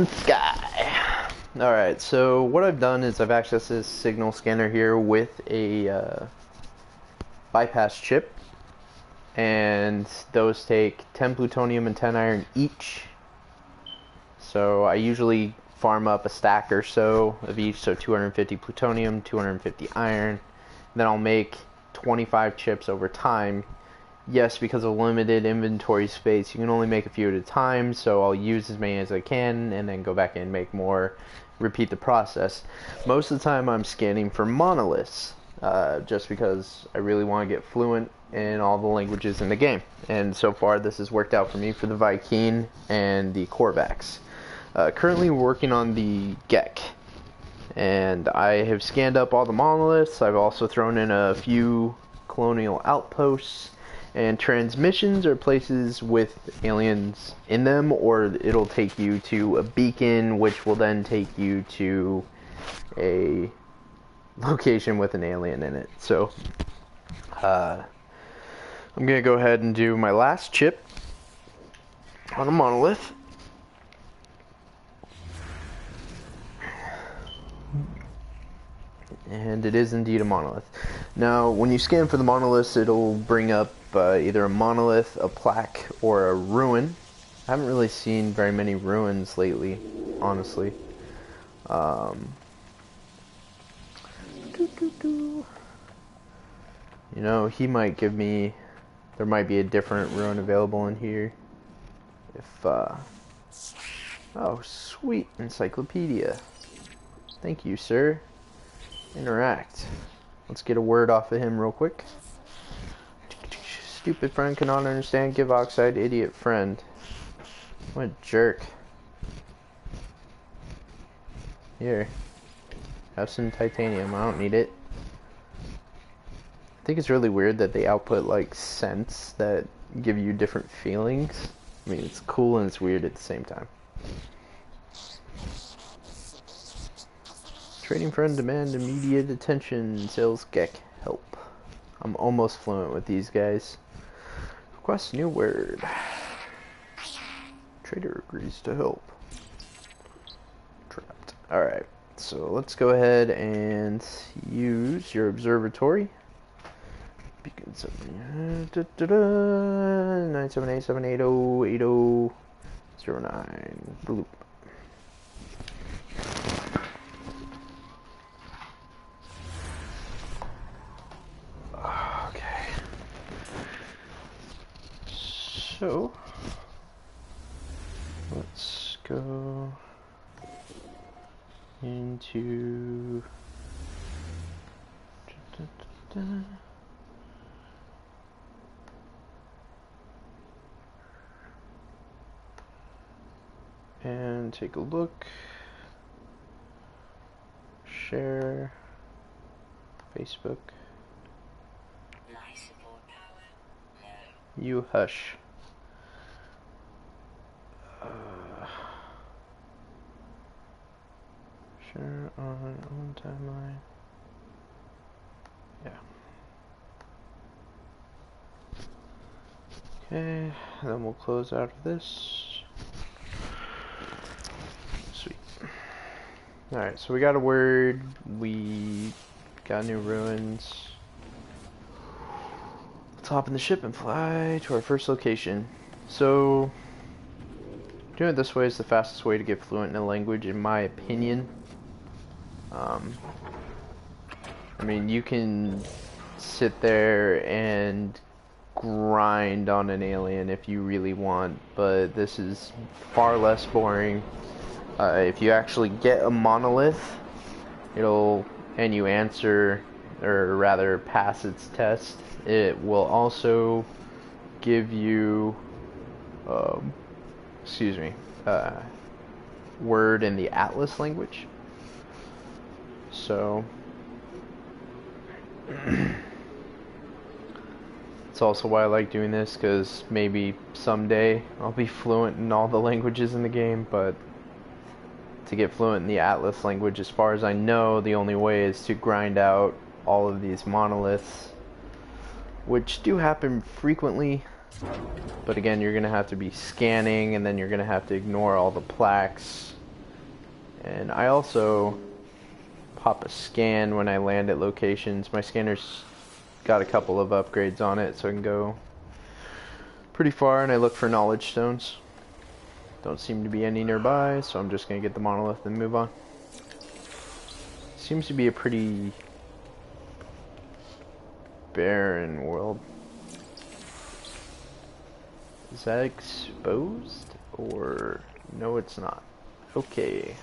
Sky. Alright, so what I've done is I've accessed this signal scanner here with a bypass chip, and those take 10 plutonium and 10 iron each. So I usually farm up a stack or so of each, so 250 plutonium, 250 iron. Then I'll make 25 chips over time. Yes, because of limited inventory space, you can only make a few at a time, so I'll use as many as I can and then go back and make more, repeat the process. Most of the time I'm scanning for monoliths, just because I really want to get fluent in all the languages in the game. And so far this has worked out for me for the Viking and the Korvax. Currently working on the Gek, and I have scanned up all the monoliths. I've also thrown in a few Colonial Outposts. And transmissions are places with aliens in them, or it'll take you to a beacon, which will then take you to a location with an alien in it. So, I'm going to go ahead and do my last chip on a monolith. And it is indeed a monolith. Now, when you scan for the monoliths, it'll bring up either a monolith, a plaque, or a ruin. I haven't really seen very many ruins lately, honestly. You know, he might give me... There might be a different ruin available in here. If, Oh, sweet encyclopedia. Thank you, sir. Interact. Let's get a word off of him real quick. Stupid friend cannot understand. Give oxide. Idiot friend. What a jerk. Here. Have some titanium. I don't need it. I think it's really weird that they output like scents that give you different feelings. I mean, it's cool and it's weird at the same time. Trading friend demand immediate attention. Sales Gek help. I'm almost fluent with these guys. Request new word. Trader agrees to help. Trapped. Alright, so let's go ahead and use your observatory. Beacon 978-780-8009. Bloop. So, let's go into and take a look. Share Facebook. You hush. Share on timeline. Yeah. Okay, then we'll close out of this. Sweet. Alright, so we got a word. We got new ruins. Let's hop in the ship and fly to our first location. So, doing it this way is the fastest way to get fluent in a language, in my opinion. I mean, you can sit there and grind on an alien if you really want, but this is far less boring. If you actually get a monolith, and you answer, or rather pass its test, it will also give you, word in the Atlas language. So, it's also why I like doing this, because maybe someday I'll be fluent in all the languages in the game, but to get fluent in the Atlas language, as far as I know, the only way is to grind out all of these monoliths, which do happen frequently, but again, you're going to have to be scanning, and then you're going to have to ignore all the plaques, And I also pop a scan when I land at locations. My scanner's got a couple of upgrades on it, so I can go pretty far, and I look for knowledge stones. Don't seem to be any nearby, so I'm just gonna get the monolith and move on. Seems to be a pretty barren world. Is that exposed? Or no, it's not. Okay.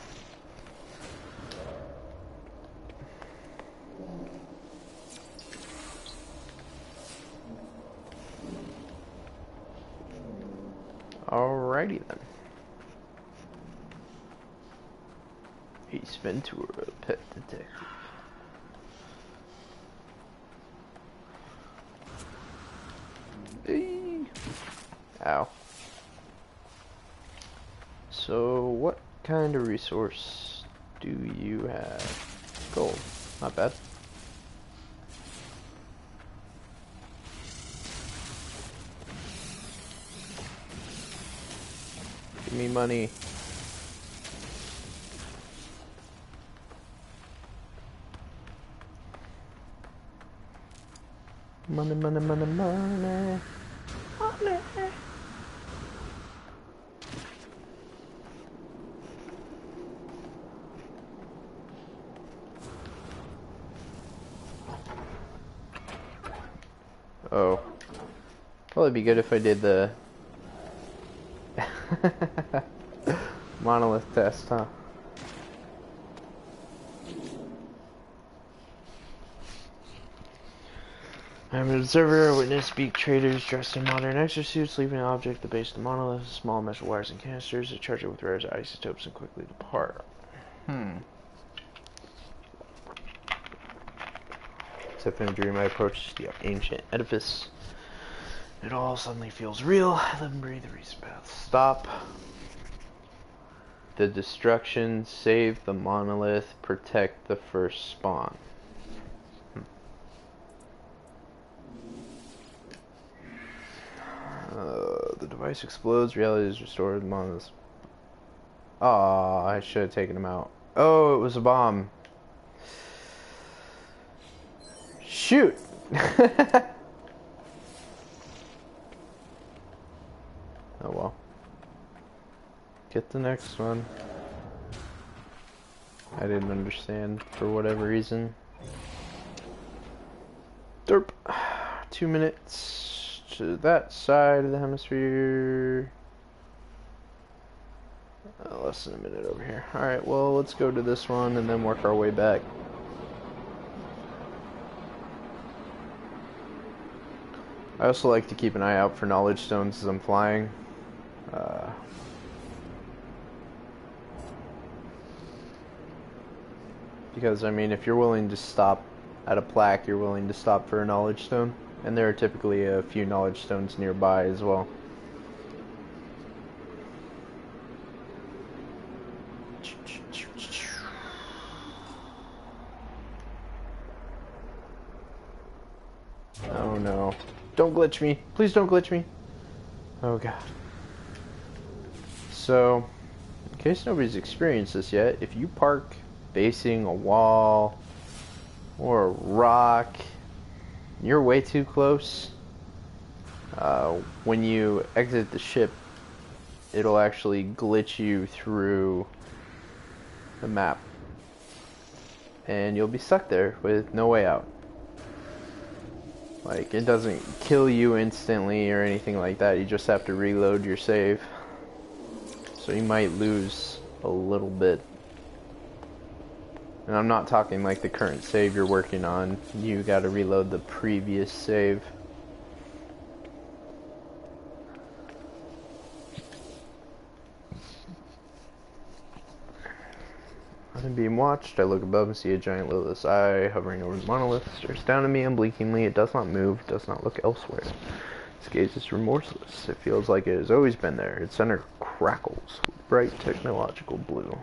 Alrighty then. Ace Ventura, pet detective. Hey. Ow. So, what kind of resource do you have? Gold. Not bad. Give me money. Money, money, money, money. Money. Oh. Well, it'd be good if I did the monolith test, huh? I'm an observer, a witness, speak traders dressed in modern exosuits, leaving an object at the base of the monolith, small metal wires and canisters, they charge it with rare isotopes and quickly depart. Except in a dream, I approach the ancient edifice. It all suddenly feels real. I live and breathe the recent path. Stop the destruction, save the monolith, protect the first spawn. The device explodes, reality is restored, the monolith. Aw, I should have taken him out. Oh, it was a bomb. Shoot! Oh well. Get the next one. I didn't understand for whatever reason. Derp. 2 minutes to that side of the hemisphere. Less than a minute over here. Alright, well, let's go to this one and then work our way back. I also like to keep an eye out for knowledge stones as I'm flying. Because, I mean, if you're willing to stop at a plaque, you're willing to stop for a knowledge stone. And there are typically a few knowledge stones nearby as well. Oh no. Don't glitch me. Please don't glitch me. Oh god. So, in case nobody's experienced this yet, if you park facing a wall or a rock, you're way too close. When you exit the ship, it'll actually glitch you through the map. And you'll be stuck there with no way out. Like, it doesn't kill you instantly or anything like that, you just have to reload your save. So you might lose a little bit. And I'm not talking like the current save you're working on, you gotta reload the previous save. I'm being watched. I look above and see a giant lightless eye hovering over the monolith. It stares down at me unblinkingly. It does not move, does not look elsewhere. Its gaze is remorseless. It feels like it has always been there. Its center crackles with bright technological blue.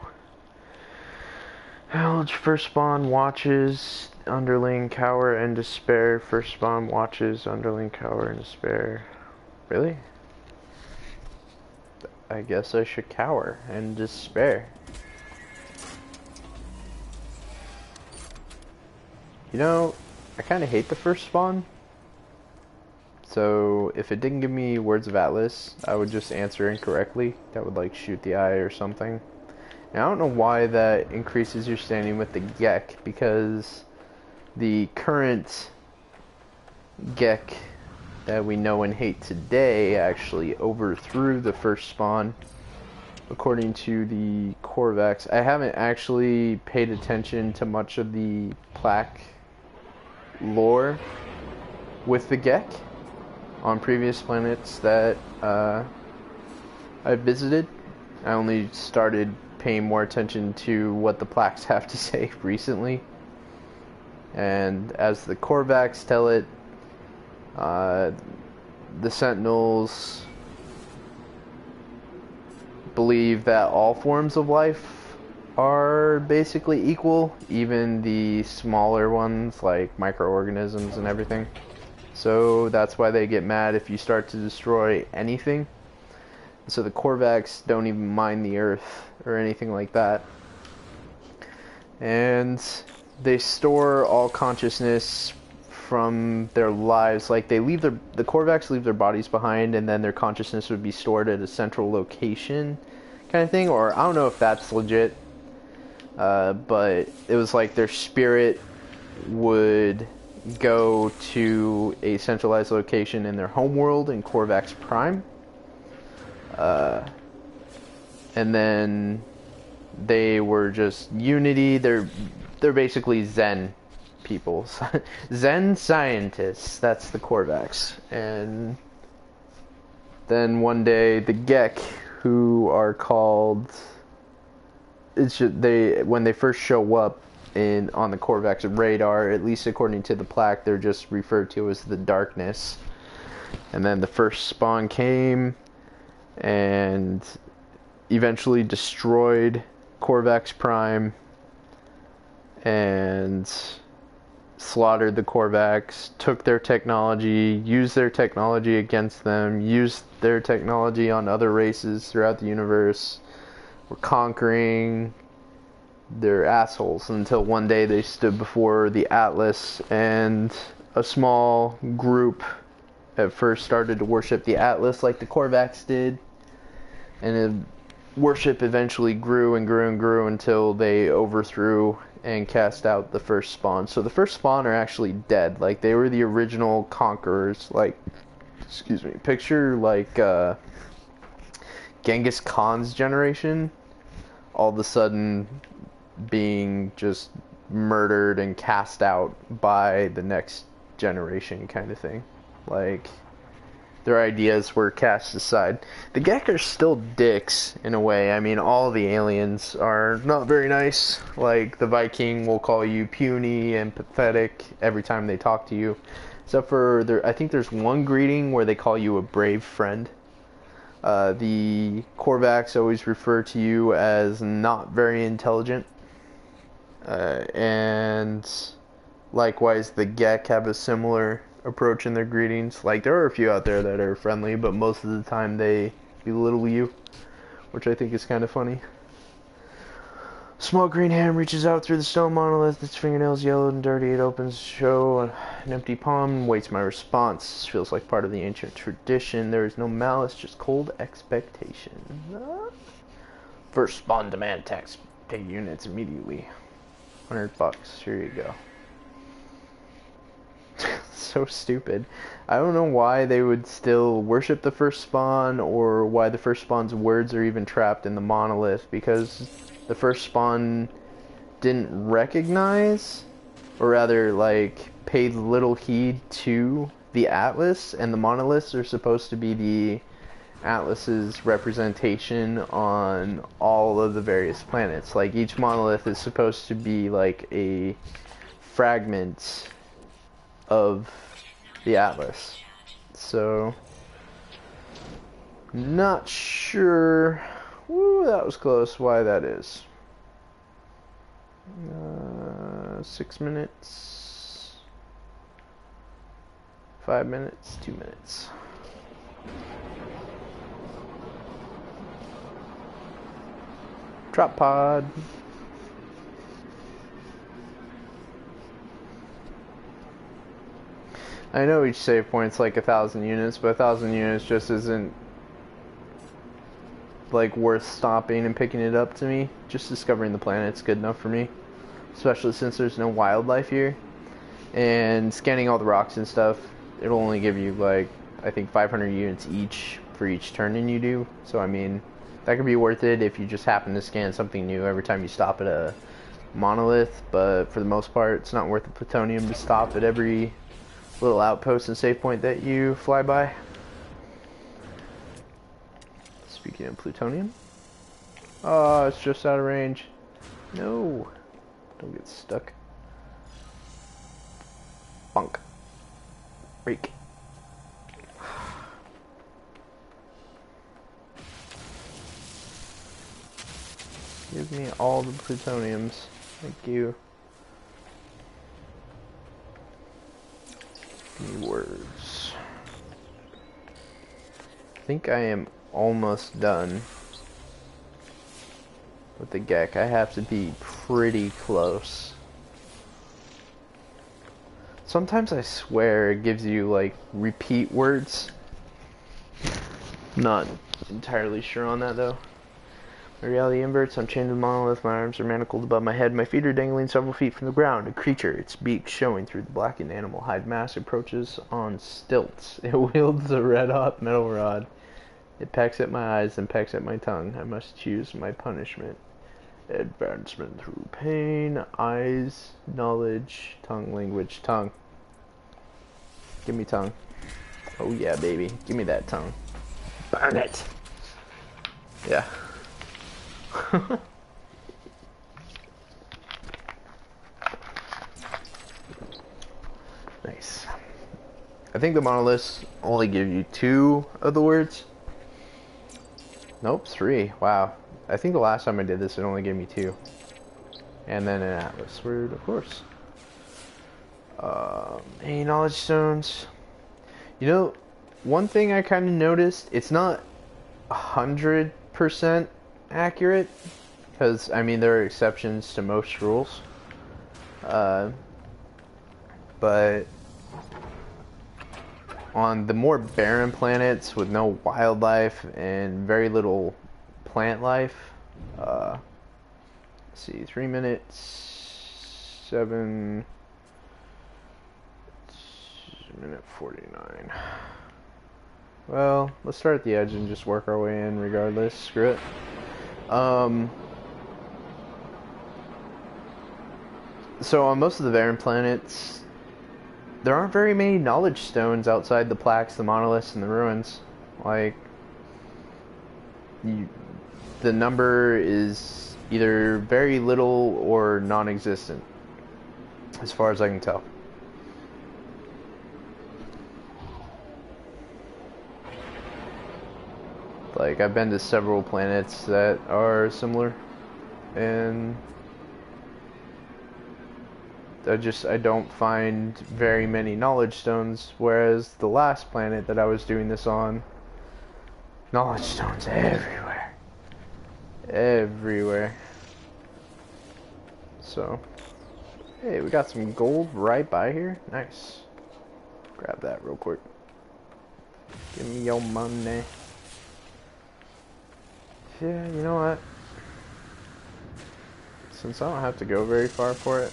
Howl's first spawn watches, underling cower and despair. First spawn watches, underling cower and despair. Really? I guess I should cower and despair. You know, I kind of hate the first spawn. So if it didn't give me words of Atlas, I would just answer incorrectly. That would like shoot the eye or something. And I don't know why that increases your standing with the Gek, because the current Gek that we know and hate today actually overthrew the first spawn, according to the Korvax. I haven't actually paid attention to much of the plaque lore with the Gek on previous planets that I've visited. I only started paying more attention to what the plaques have to say recently. And as the Korvax tell it, the Sentinels believe that all forms of life are basically equal, even the smaller ones like microorganisms and everything. So that's why they get mad if you start to destroy anything. So the Korvax don't even mind the Earth or anything like that. And they store all consciousness from their lives. Like, the Korvax leave their bodies behind, and then their consciousness would be stored at a central location kind of thing. Or I don't know if that's legit. But it was like their spirit would go to a centralized location in their homeworld in Korvax Prime. And then they were just unity. They're basically Zen people. Zen scientists. That's the Korvax. And then one day the Gek, who are called, when they first show up on the Korvax radar, at least according to the plaque, they're just referred to as the Darkness. And then the first spawn came and eventually destroyed Korvax Prime and slaughtered the Korvax, took their technology, used their technology against them, used their technology on other races throughout the universe. Were conquering. They're assholes until one day they stood before the Atlas, and a small group at first started to worship the Atlas like the Korvax did, and the worship eventually grew and grew and grew until they overthrew and cast out the first spawn. So the first spawn are actually dead. Like, they were the original conquerors. Like, excuse me, picture like Genghis Khan's generation all of a sudden being just murdered and cast out by the next generation kind of thing. Like, their ideas were cast aside. The Gek are still dicks in a way. I mean, all the aliens are not very nice. Like, the Viking will call you puny and pathetic every time they talk to you. Except for, I think there's one greeting where they call you a brave friend. The Korvax always refer to you as not very intelligent. And likewise, the Gek have a similar approach in their greetings. Like, there are a few out there that are friendly, but most of the time they belittle you, which I think is kind of funny. Small green hand reaches out through the stone monolith, its fingernails yellowed and dirty. It opens to show an empty palm and waits my response. This feels like part of the ancient tradition. There is no malice, just cold expectation. First spawn demand tax. Pay units immediately. $100. Here you go. So stupid. I don't know why they would still worship the first spawn, or why the first spawn's words are even trapped in the monolith, because the first spawn didn't recognize, or rather, like, paid little heed to the Atlas, and the monoliths are supposed to be the Atlas's representation on all of the various planets. Like, each monolith is supposed to be like a fragment of the Atlas. So, not sure. Woo, that was close. Why that is. 6 minutes. 5 minutes. 2 minutes. Drop pod. I know each save point's like 1,000 units, but 1,000 units just isn't like worth stopping and picking it up to me. Just discovering the planet's good enough for me, especially since there's no wildlife here. And scanning all the rocks and stuff, it'll only give you like, I think 500 units each for each turn-in you do. So I mean, that could be worth it if you just happen to scan something new every time you stop at a monolith, but for the most part it's not worth the plutonium to stop at every little outpost and save point that you fly by. Speaking of plutonium, oh, it's just out of range. No, don't get stuck. Bunk. Break. Give me all the plutoniums. Thank you. Give me words. I think I am almost done with the Gek. I have to be pretty close. Sometimes I swear it gives you like repeat words. Not entirely sure on that though. My reality inverts. I'm chained to the monolith. My arms are manacled above my head. My feet are dangling several feet from the ground. A creature, its beak showing through the blackened animal hide mask, approaches on stilts. It wields a red-hot metal rod. It pecks at my eyes and pecks at my tongue. I must choose my punishment. Advancement through pain. Eyes, knowledge, tongue, language, tongue. Give me tongue. Oh yeah, baby. Give me that tongue. Burn it. Yeah. Nice. I think the monoliths only give you 2 of the words. Nope, 3. Wow. I think the last time I did this, it only gave me 2. And then an atlas word, of course. Any knowledge stones? You know, one thing I kind of noticed, it's not 100% accurate, because I mean there are exceptions to most rules, but on the more barren planets with no wildlife and very little plant life, let's see, 3 minutes 7 minute 49. Well, let's start at the edge and just work our way in regardless. Screw it. So on most of the barren planets, there aren't very many knowledge stones outside the plaques, the monoliths, and the ruins. Like, the number is either very little or non-existent, as far as I can tell. Like, I've been to several planets that are similar, and I don't find very many knowledge stones, whereas the last planet that I was doing this on, knowledge stones everywhere. Everywhere. So, hey, we got some gold right by here. Nice. Grab that real quick. Give me your money. Yeah, you know what? Since I don't have to go very far for it,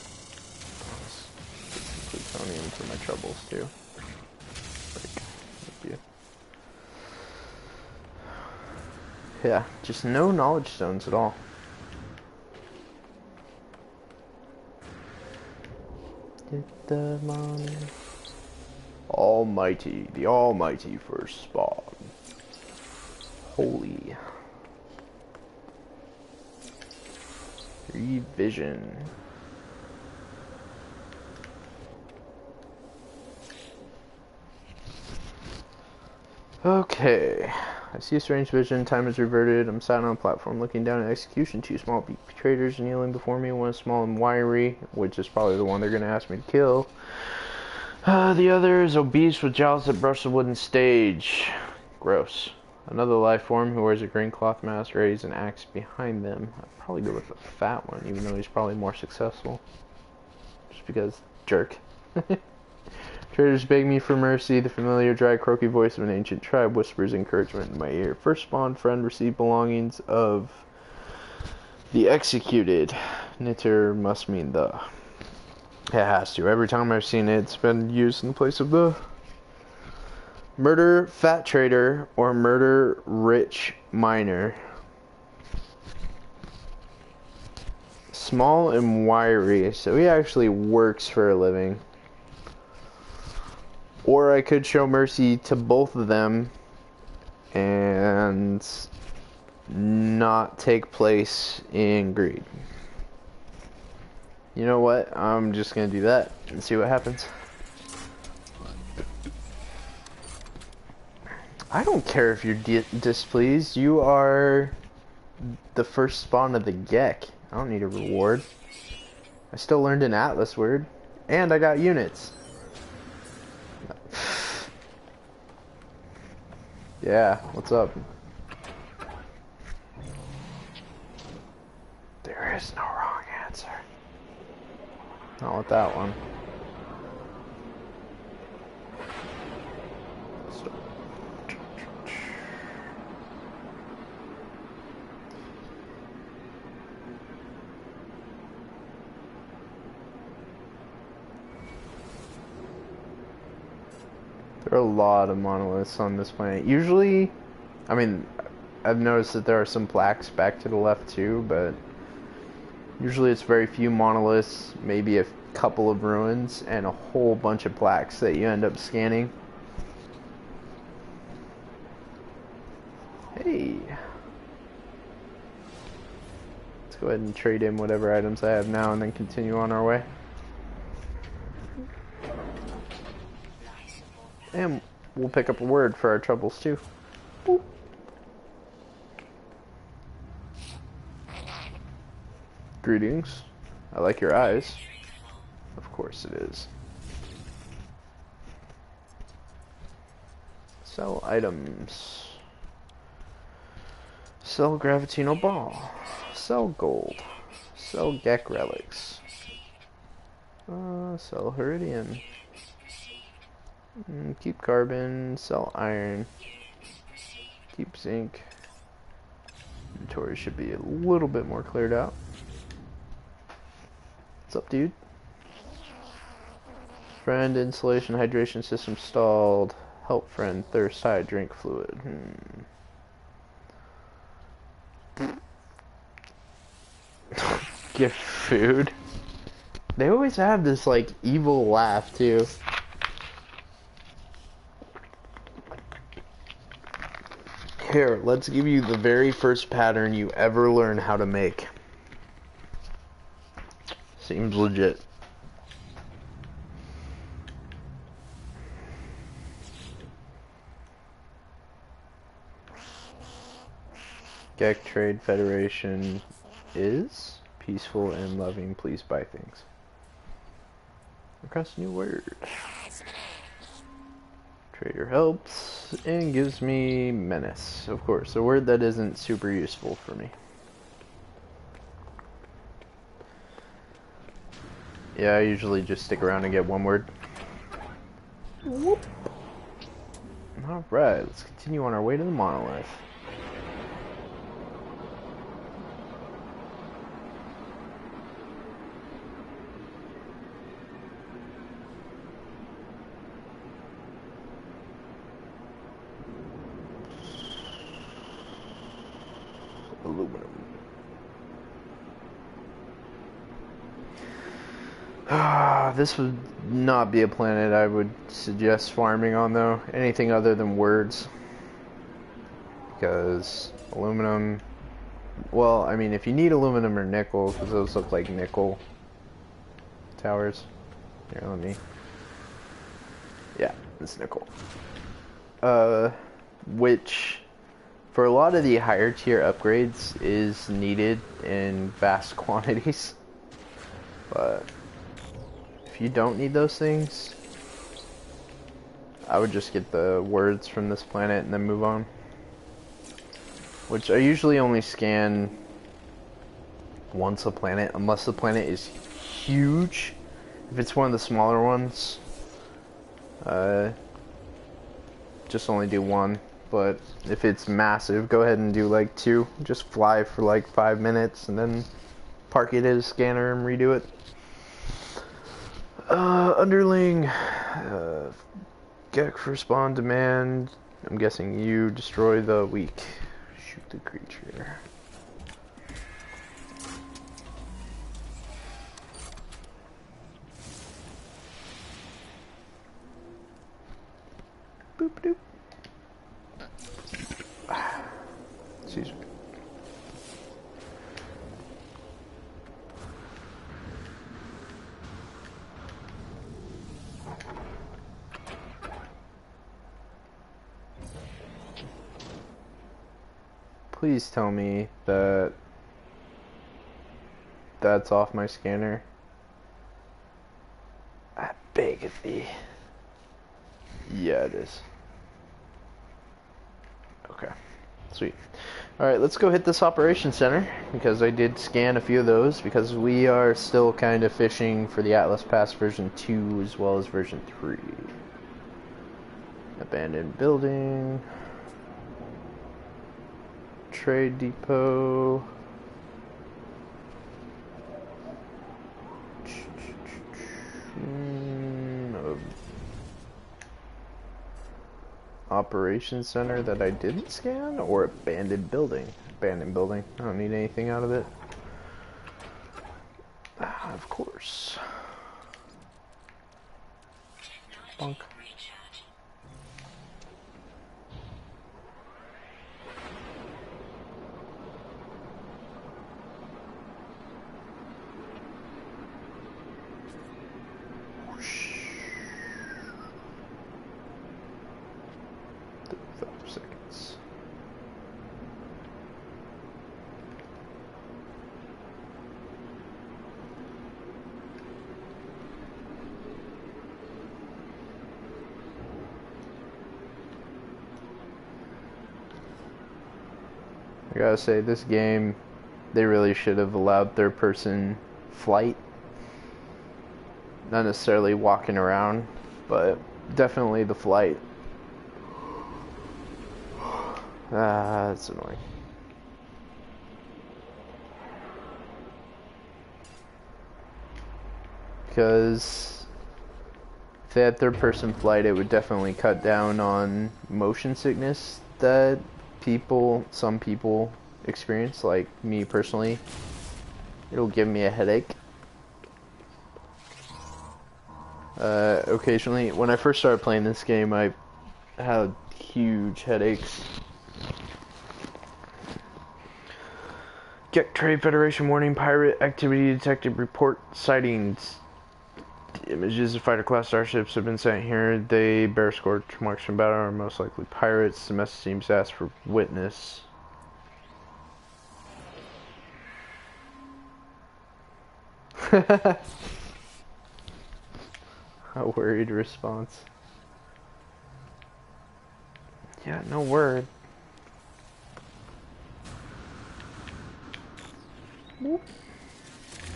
let's get some plutonium for my troubles too. Thank you. Yeah, just no knowledge stones at all. Get the money. Almighty, the almighty first spawn. Holy. Revision. Okay. I see a strange vision. Time is reverted. I'm sat on a platform looking down at execution. 2 small traders kneeling before me. One is small and wiry, which is probably the one they're going to ask me to kill. The other is obese with jowls that brush the wooden stage. Gross. Another life form who wears a green cloth mask raises an axe behind them. I'd probably go with the fat one, even though he's probably more successful. Just because, jerk. Traders beg me for mercy. The familiar, dry, croaky voice of an ancient tribe whispers encouragement in my ear. First spawned friend received belongings of the executed. Knitter must mean the. It has to. Every time I've seen it, it's been used in place of the. Murder fat trader or murder rich miner. Small and wiry, so he actually works for a living. Or I could show mercy to both of them and not take place in greed. You know what? I'm just gonna do that and see what happens. I don't care if you're displeased. You are the first spawn of the Gek. I don't need a reward. I still learned an Atlas word. And I got units. Yeah, what's up? There is no wrong answer. Not with that one. There are a lot of monoliths on this planet. Usually, I mean, I've noticed that there are some plaques back to the left too, but usually it's very few monoliths, maybe a couple of ruins, and a whole bunch of plaques that you end up scanning. Hey. Let's go ahead and trade in whatever items I have now and then continue on our way. And we'll pick up a word for our troubles too. Boop. Greetings. I like your eyes. Of course it is. Sell items. Sell Gravitino Ball. Sell gold. Sell Gek relics. Sell Heridium. Keep carbon, sell iron, keep zinc. Inventory should be a little bit more cleared out. What's up, dude? Friend, insulation, hydration system stalled. Help friend, thirst high, drink fluid. Gift food. They always have this like evil laugh too. Here, let's give you the very first pattern you ever learn how to make. Seems legit. Gek Trade Federation is peaceful and loving. Please buy things. Request new word. Trader helps and gives me menace. Of course, a word that isn't super useful for me. Yeah, I usually just stick around and get one word. Whoop. Alright, let's continue on our way to the Monolith. Aluminum. This would not be a planet I would suggest farming on though. Anything other than words. Because aluminum, well, I mean, if you need aluminum or nickel, because those look like nickel towers. Here, let me, yeah, it's nickel. Which, for a lot of the higher tier upgrades, is needed in vast quantities. But if you don't need those things, I would just get the words from this planet and then move on. Which I usually only scan once a planet, unless the planet is huge. If it's one of the smaller ones, uh, just only do one. But if it's massive, go ahead and do like 2. Just fly for like 5 minutes and then park it as scanner and redo it. Underling, Gek for spawn demand. I'm guessing you destroy the weak. Shoot the creature. Boop doop. Excuse me. Please tell me that that's off my scanner. I beg of thee. Yeah, it is. Okay, sweet. Alright, let's go hit this operations center, because I did scan a few of those, because we are still kind of fishing for the Atlas Pass version 2 as well as version 3. Abandoned building. Trade depot. Operations center that I didn't scan, or abandoned building? Abandoned building. I don't need anything out of it. Of course. Bonk. I gotta say, this game, they really should have allowed third-person flight. Not necessarily walking around, but definitely the flight. That's annoying. Because if they had third-person flight, it would definitely cut down on motion sickness that some people experience, like me personally. It'll give me a headache. Occasionally, when I first started playing this game, I had huge headaches. Get Trade Federation warning, pirate activity detected, report sightings. Images of fighter class starships have been sent here. They bear scorch marks from battle, are most likely pirates. The message seems to ask for witness. A worried response. Yeah, no word. Whoop.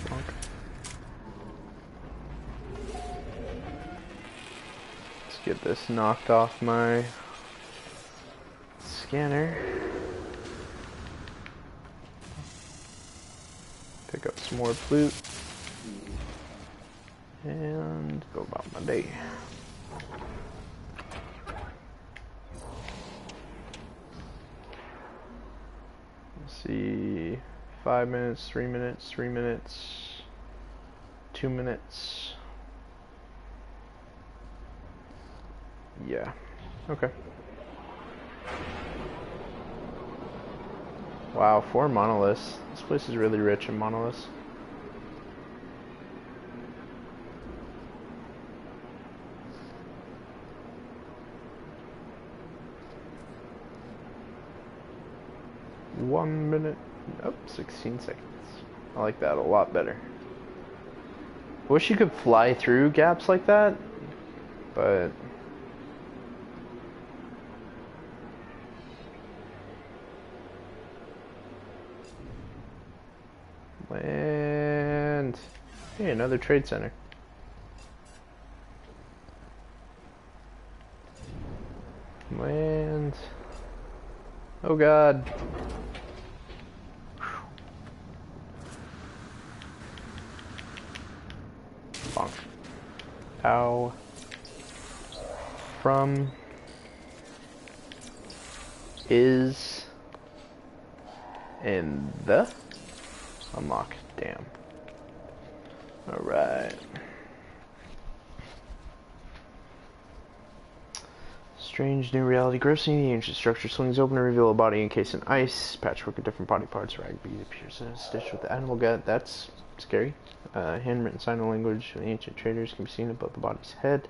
Okay. Let's get this knocked off my scanner. Pick up some more loot. And go about my day. Let's see. 5 minutes, 3 minutes, 3 minutes, 2 minutes. Yeah. Okay. Wow, 4 monoliths. This place is really rich in monoliths. One minute. Oh, 16 seconds. I like that a lot better. Wish you could fly through gaps like that, but land. Hey, another trade center. Oh god. Bonk. Ow. From is in the unlock. Damn. Alright. Strange new reality. Grossing the ancient structure swings open to reveal a body encased in ice. Patchwork of different body parts. Ragbead appears in a stitch with the animal gut. That's scary. Handwritten sign language of the ancient traders can be seen above the body's head.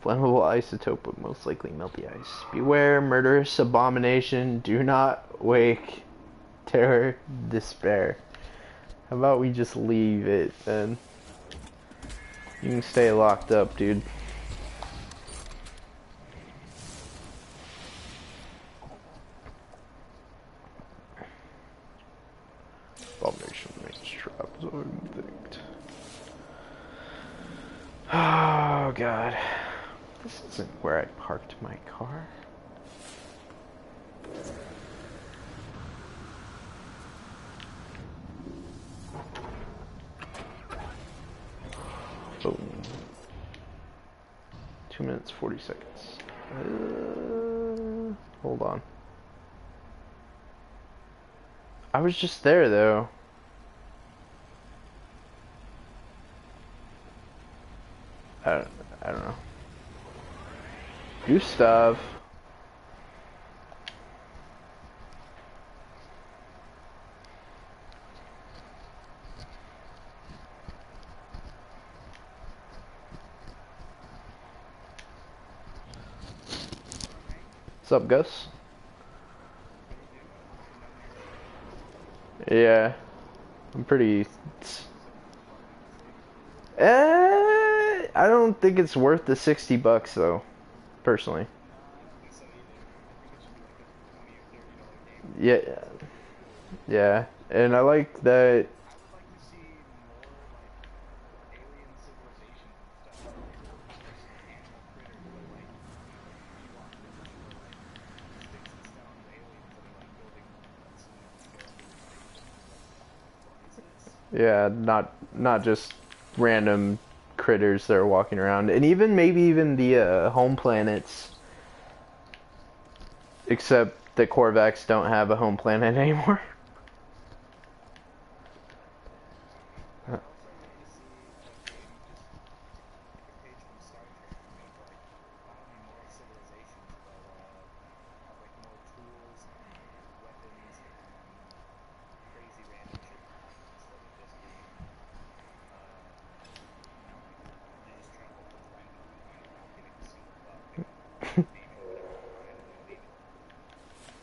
Flammable isotope would most likely melt the ice. Beware, murderous abomination. Do not wake terror, despair. How about we just leave it then? You can stay locked up, dude. Abomination makes traps unpicked. Oh god. This isn't where I parked my car. Boom. 2 minutes, 40 seconds. Hold on. I was just there, though. I don't know. Gustav. What's up, Gus? Yeah. I'm pretty... I don't think it's worth the 60 bucks, though. Personally. Yeah. Yeah. And I like that... Yeah, not just random critters that are walking around, and even maybe even the home planets. Except the Korvax don't have a home planet anymore.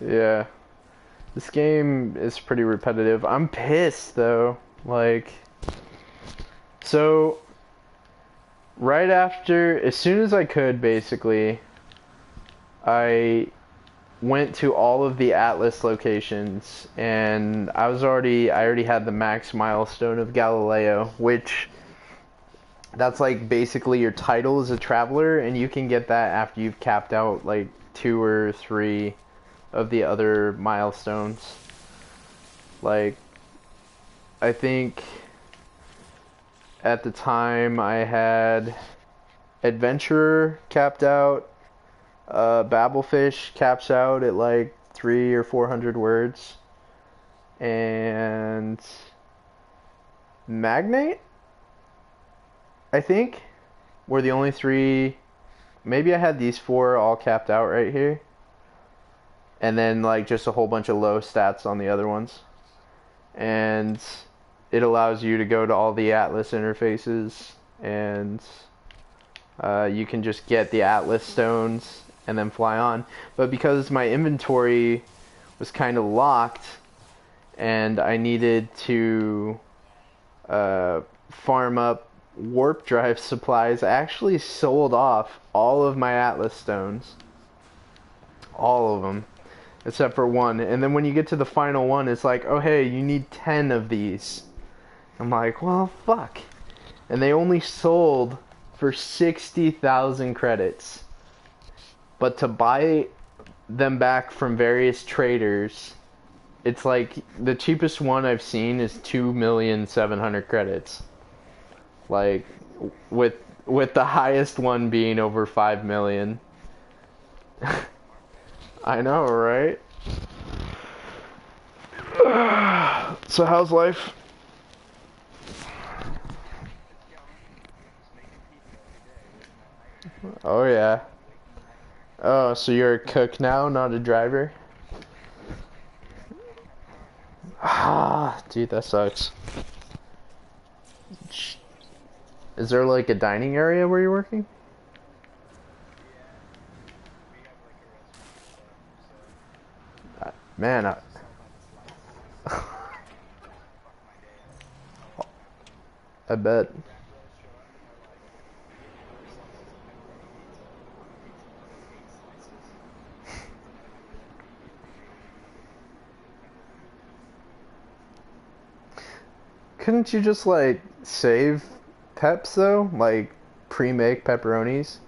Yeah. This game is pretty repetitive. I'm pissed though. Like, so right after, as soon as I could, basically, I went to all of the Atlas locations, and I already had the max milestone of Galileo, which that's like basically your title as a traveler, and you can get that after you've capped out like 2 or 3 of the other milestones. Like, I think at the time I had Adventurer capped out, Babelfish caps out at like 300 or 400 words, and Magnate, I think, were the only 3. Maybe I had these 4 all capped out right here, and then like just a whole bunch of low stats on the other ones. And it allows you to go to all the Atlas interfaces, and you can just get the Atlas stones and then fly on. But because my inventory was kind of locked and I needed to farm up warp drive supplies, I actually sold off all of my Atlas stones. All of them. Except for 1. And then when you get to the final one, it's like, oh hey, you need 10 of these. I'm like, well, fuck. And they only sold for 60,000 credits. But to buy them back from various traders. It's like the cheapest one I've seen is 2,700,000 credits. Like with with the highest one being over 5 million. I know, right? So how's life? Oh yeah. Oh, so you're a cook now, not a driver? Ah, dude, that sucks. Is there like a dining area where you're working? Man, I bet. Couldn't you just like save peps though? Like pre-make pepperonis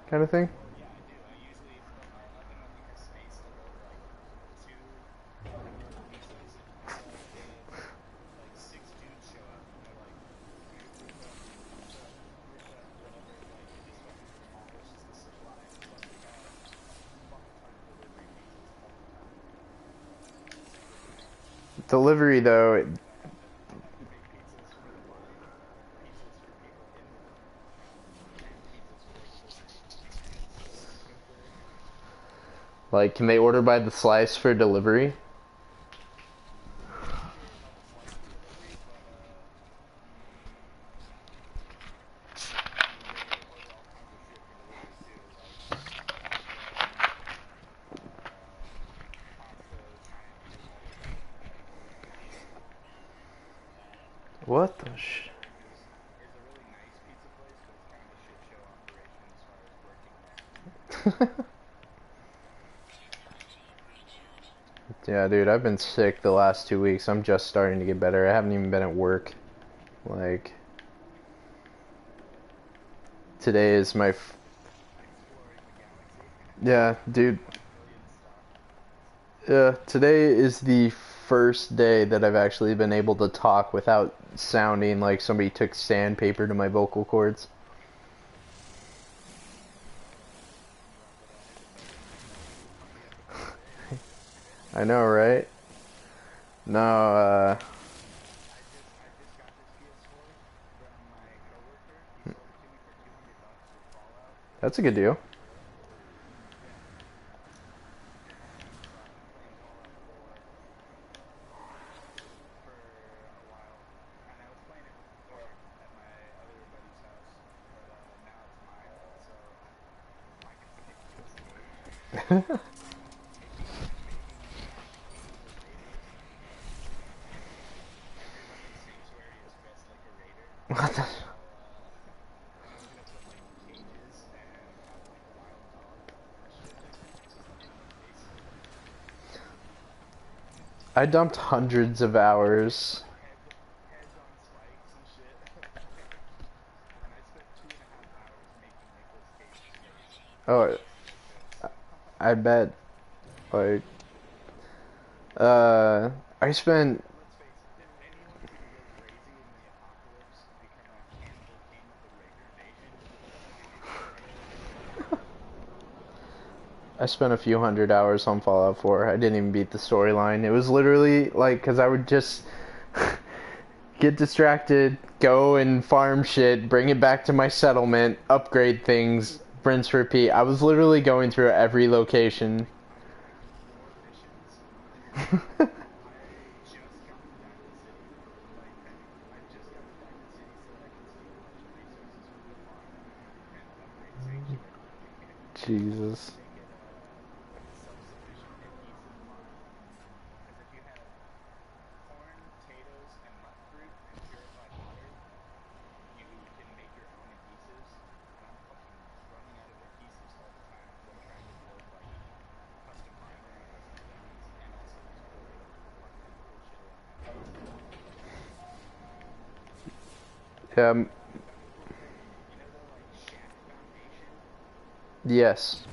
kind of thing? Delivery though, like can they order by the slice for delivery? What the sh... Yeah, dude, I've been sick the last 2 weeks. I'm just starting to get better. I haven't even been at work. Like, today is my... Yeah, dude. Yeah, today is the first day that I've actually been able to talk without sounding like somebody took sandpaper to my vocal cords. I know, right? No, that's a good deal. What the... I dumped hundreds of hours. Oh, I bet. Like, I spent... I spent a few hundred hours on Fallout 4. I didn't even beat the storyline. It was literally like, because I would just get distracted, go and farm shit, bring it back to my settlement, upgrade things, rinse, repeat. I was literally going through every location. Jesus. Um, yes.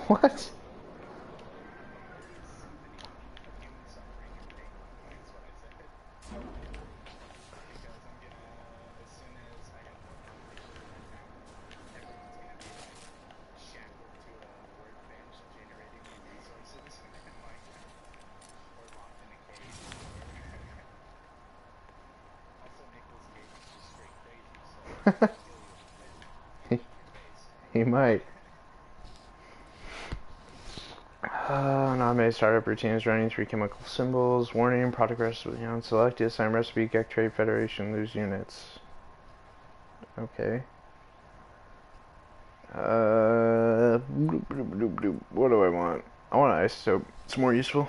What? He might. Not-made startup routines running 3 chemical symbols. Warning, product recipe unselected. Assign recipe, get trade federation, lose units. Okay. What do I want? I want isotope. It's more useful.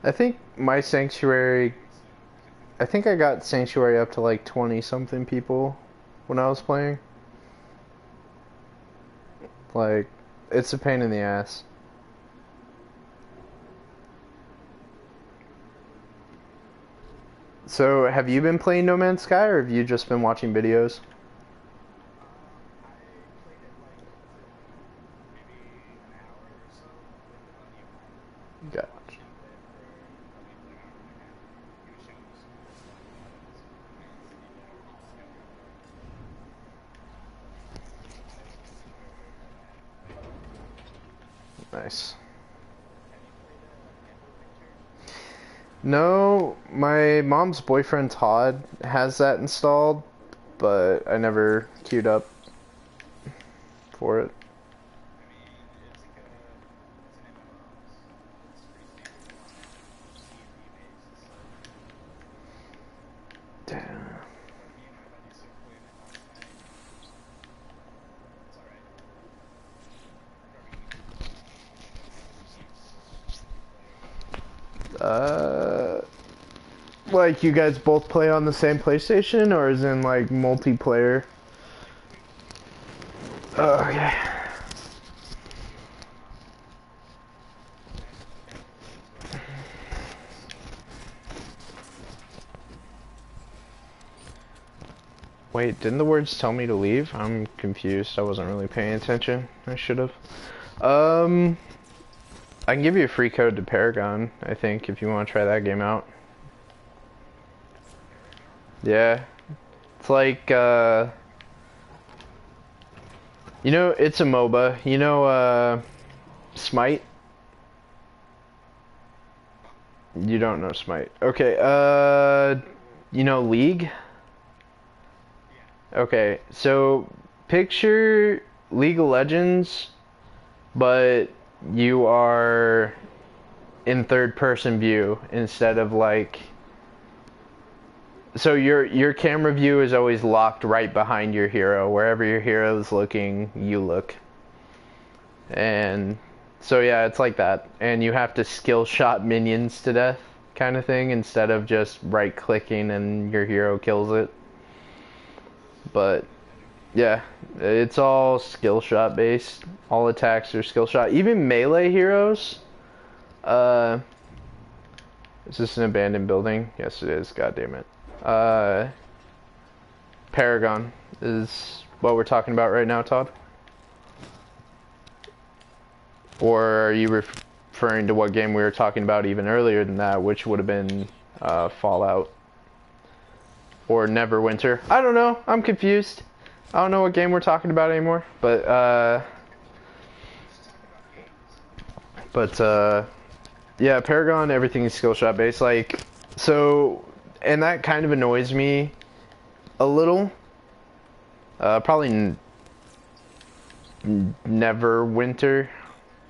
I think my sanctuary, I think I got sanctuary up to like 20 something people when I was playing. Like, it's a pain in the ass. So, have you been playing No Man's Sky, or have you just been watching videos? Gotcha. Nice. No, my mom's boyfriend Todd has that installed, but I never queued up for it. Damn. Like you guys both play on the same PlayStation, or is in like multiplayer? Oh, okay. Wait, didn't the words tell me to leave? I'm confused. I wasn't really paying attention. I should have. Um, I can give you a free code to Paragon, I think, if you want to try that game out. Yeah. It's like, you know, it's a MOBA. You know, Smite? You don't know Smite. Okay, you know League? Okay, so picture League of Legends, but you are in third person view instead of like, so your camera view is always locked right behind your hero. Wherever your hero is looking, you look. And so yeah, it's like that. And you have to skill shot minions to death kind of thing instead of just right clicking and your hero kills it. But yeah, it's all skill shot based. All attacks are skill shot. Even melee heroes, Is this an abandoned building? Yes, it is. God damn it. Uh, Paragon is what we're talking about right now, Todd? Or are you referring to what game we were talking about even earlier than that, which would have been Fallout or Neverwinter? I don't know. I'm confused. I don't know what game we're talking about anymore. But yeah, Paragon, everything is skill shot based. Like, so, and that kind of annoys me a little. Probably Neverwinter,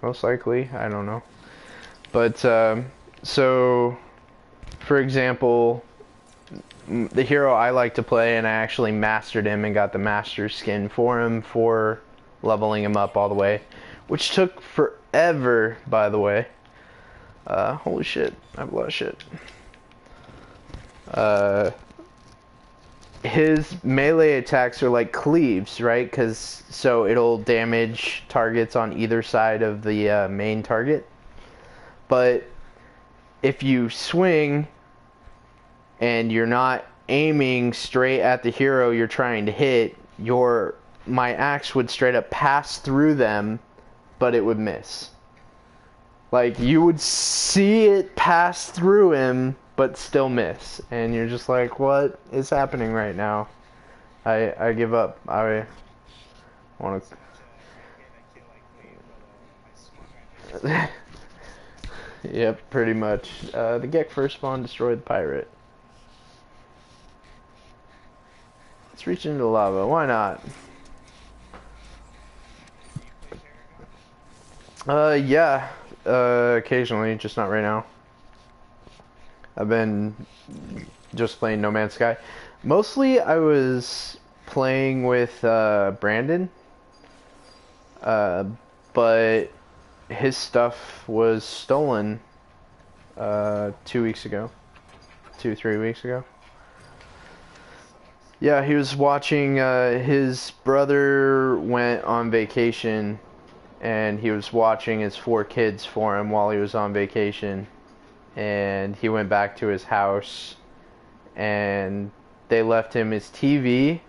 most likely. I don't know. But, so, for example, the hero I like to play, and I actually mastered him and got the master skin for him for leveling him up all the way, which took forever, by the way. Holy shit, I have a lot of shit. His melee attacks are like cleaves, right? So it'll damage targets on either side of the main target. But if you swing and you're not aiming straight at the hero you're trying to hit, my axe would straight up pass through them, but it would miss. Like, you would see it pass through him, but still miss. And you're just like, what is happening right now? I give up. I want to... Yep, pretty much. The Gek first spawn destroyed the pirate. Let's reach into the lava. Why not? Yeah. Occasionally, just not right now. I've been just playing No Man's Sky. Mostly, I was playing with Brandon. But his stuff was stolen 2 weeks ago. 3 weeks ago. Yeah, he was watching, his brother went on vacation, and he was watching his 4 kids for him while he was on vacation. And he went back to his house, and they left him his TV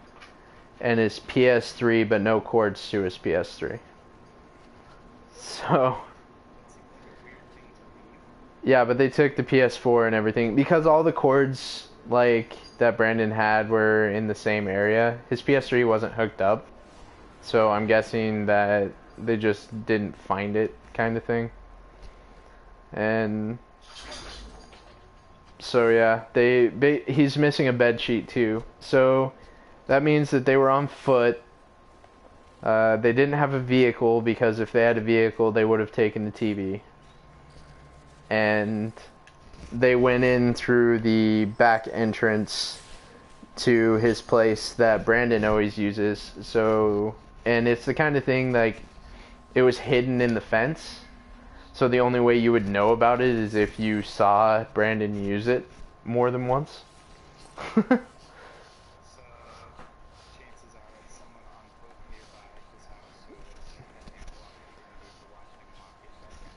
and his PS3, but no cords to his PS3. So, yeah, but they took the PS4 and everything, because all the cords, like, that Brandon had were in the same area. His PS3 wasn't hooked up, so I'm guessing that they just didn't find it, kind of thing. And so yeah, he's missing a bed sheet too. So that means that they were on foot. They didn't have a vehicle, because if they had a vehicle, they would have taken the TV. And they went in through the back entrance to his place that Brandon always uses. So, and it's the kind of thing, like, it was hidden in the fence. So the only way you would know about it is if you saw Brandon use it more than once.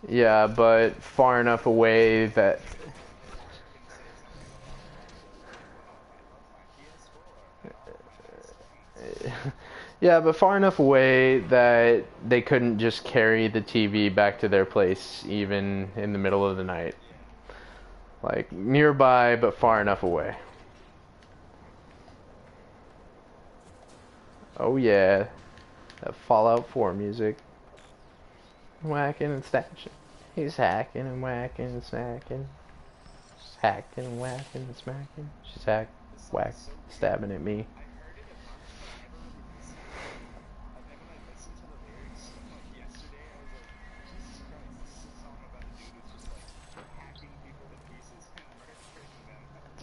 Yeah, but far enough away that... Yeah, but far enough away that they couldn't just carry the TV back to their place, even in the middle of the night. Like, nearby, but far enough away. Oh yeah, that Fallout 4 music. Whacking and stashing. He's hacking and whacking and smacking. She's hacking and whacking and smacking. She's whack, stabbing at me.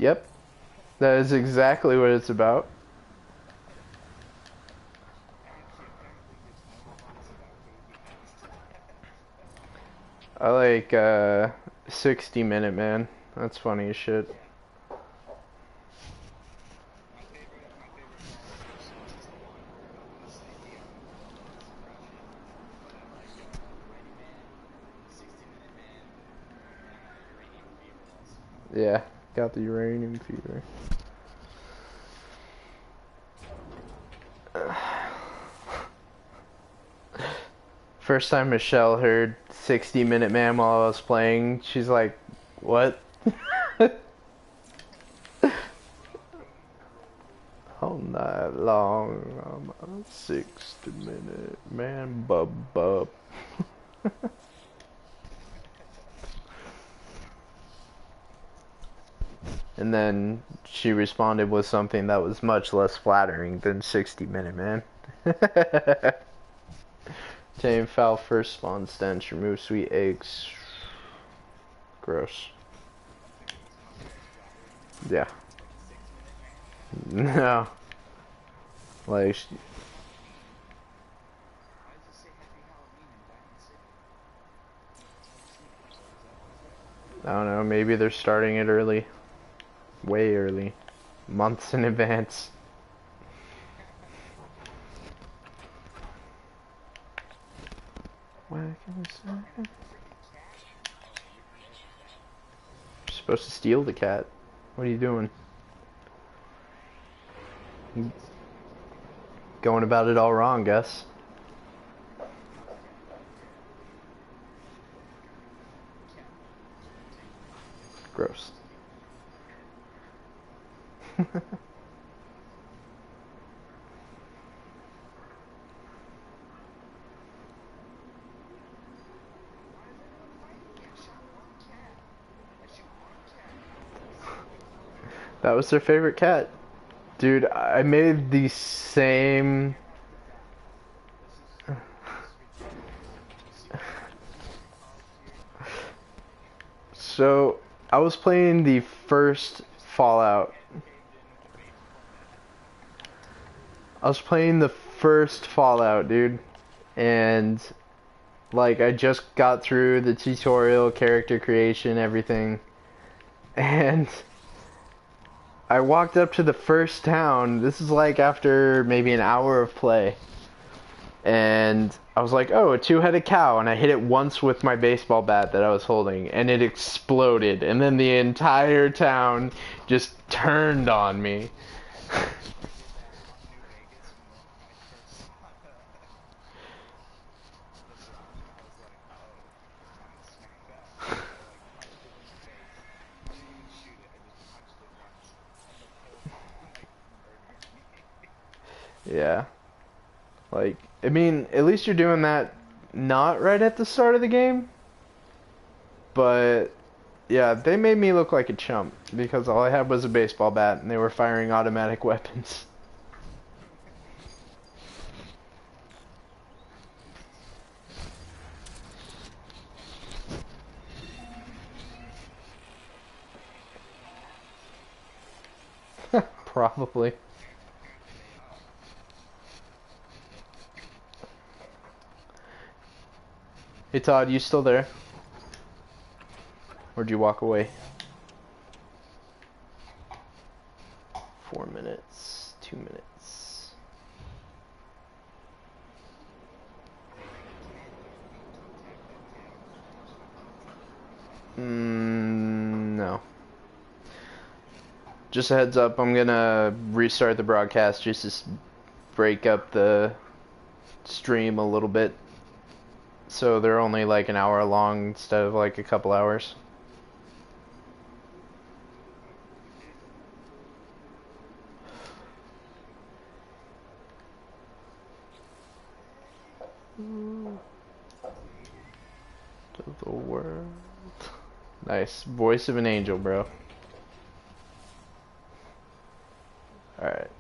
Yep, that is exactly what it's about. I like 60-minute man. That's funny as shit. Yeah, got the uranium fever. First time Michelle heard 60-minute man while I was playing, she's like, what? All night long, I'm a 60-minute man, bub bub. And then she responded with something that was much less flattering than 60-minute man. Tame foul first spawn stench, remove sweet eggs. Gross. Yeah. No. Like, I don't know, maybe they're starting it early. Way early. Months in advance. Why can we say? You're supposed to steal the cat. What are you doing? Going about it all wrong, guess. Gross. That was their favorite cat. Dude, I made the same... So, I was playing the first Fallout. Dude. And, like, I just got through the tutorial, character creation, everything. And I walked up to the first town. This is like after maybe an hour of play. And I was like, oh, a two-headed cow. And I hit it once with my baseball bat that I was holding. And it exploded. And then the entire town just turned on me. Yeah. Like, I mean, at least you're doing that not right at the start of the game. But, yeah, they made me look like a chump. Because all I had was a baseball bat and they were firing automatic weapons. Probably. Hey Todd, you still there? Or did you walk away? 4 minutes, 2 minutes. No. Just a heads up, I'm gonna restart the broadcast just to break up the stream a little bit. So they're only like an hour long instead of like a couple hours. To the world. Nice. Voice of an angel, bro. Alright.